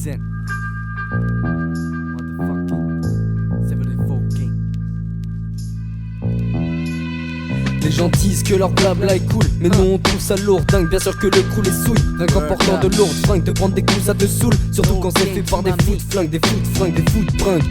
Represent. Motherfucking 74 King. Les gens disent que leur blabla est cool, mais nous on trouve ça lourd, dingue. Bien sûr que le crew les souille, rien qu'en portant de lourdes fringues. De prendre des coups ça te saoule, surtout quand c'est fait par des foot flingues, des foot fringues, des foot bringues.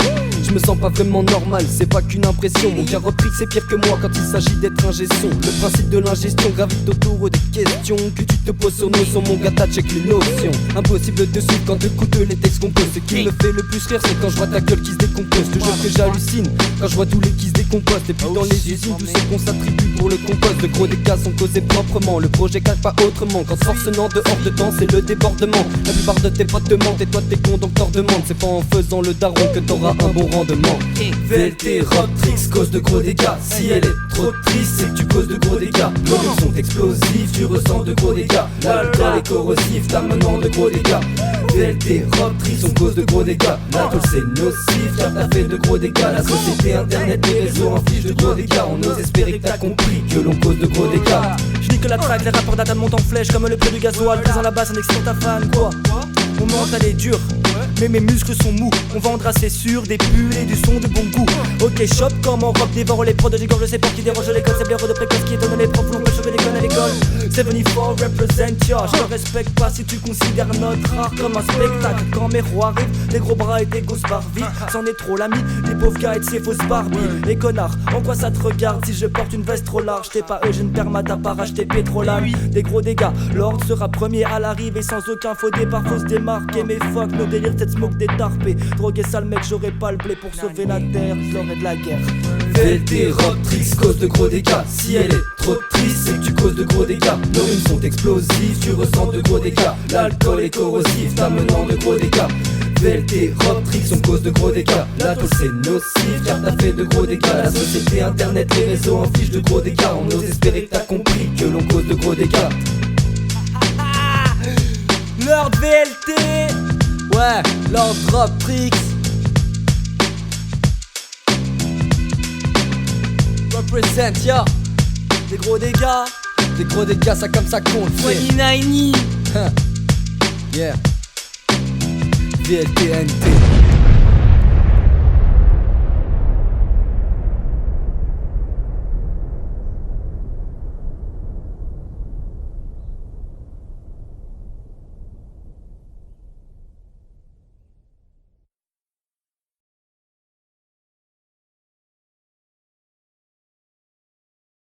Je me sens pas vraiment normal, c'est pas qu'une impression. Mon gars repris c'est pire que moi quand il s'agit d'être ingé son. Le principe de l'ingestion gravite autour des questions que tu te poses sur nos sons. Mon gars t'as check les notions. Impossible de suivre quand t'écoutes les textes qu'on pose. Ce qui me fait le plus rire c'est quand je vois ta gueule qui se décompose. Je te jure que j'hallucine quand je vois tous les qui se décomposent. Et puis dans les usines tout ce qu'on s'attribue pour le compost. De gros dégâts sont causés proprement, le projet cache pas autrement. Quand forcément dehors de temps c'est le débordement. La plupart de tes potes te mentent et toi t'es con donc t'en demandes. C'est pas en faisant le daron que t'auras un bon rendement. VLT, Robtrix, cause de gros dégâts. Si elle est trop triste c'est que tu causes de gros dégâts. Les volumes sont explosifs, tu ressens de gros dégâts. L'alcool est corrosif, t'amenant de gros dégâts. VLT, Robtrix, on cause de gros dégâts. La tôle c'est nocif car t'as fait de gros dégâts. La société, internet, les réseaux en fiche de gros dégâts. On ose espérer que t'as compris que l'on cause de gros dégâts. Je dis que la traque, les rapports data montent en flèche comme le prix du gasoil. Prise en la basse, un excitant ta fan, quoi. Mon mental est dur, mais mes muscles sont mous. On vendra c'est sûr des pulls et du son de bon goût. Ok shop comme en robe dévore les prods de gigant. Je sais pas qui dérange l'école, c'est blaireau de précoce qui étonne les profs. On peut choper les connes à l'école. 74 represent ya. Je te respecte pas si tu considères notre art comme un spectacle. Quand mes rois arrivent, les gros bras et des grosses barres vides. C'en est trop l'ami, les pauvres gars et de ces fausses Barbie. Les connards, en quoi ça te regarde si je porte une veste trop large? T'es pas Eugène Perma, t'as pas racheté Pétrolane. Des gros dégâts, l'ordre sera premier à l'arrivée. Sans aucun faux départ, faut se démarquer. Mais fuck nos délires, cette smoke détarpée. Drogué sale mec, j'aurais pas le blé pour sauver la terre. J'aurais de la guerre. VLT, Robtrix, cause de gros dégâts. Si elle est trop triste c'est que tu causes de gros dégâts. Nos rimes sont explosives, tu ressens de gros dégâts. L'alcool est corrosif, t'amenant de gros dégâts. VLT, Robtrix, on cause de gros dégâts. La tôle c'est nocif car t'as fait de gros dégâts. La société, internet, les réseaux en fiche de gros dégâts. On ose espérer que t'as compris que l'on cause de gros dégâts. Lord VLT, Ouais, Lord Robtrix. Represent, ya. des gros dégâts. Des gros dégâts, ça comme ça qu'on le fait. 29. Yeah. VLTNT.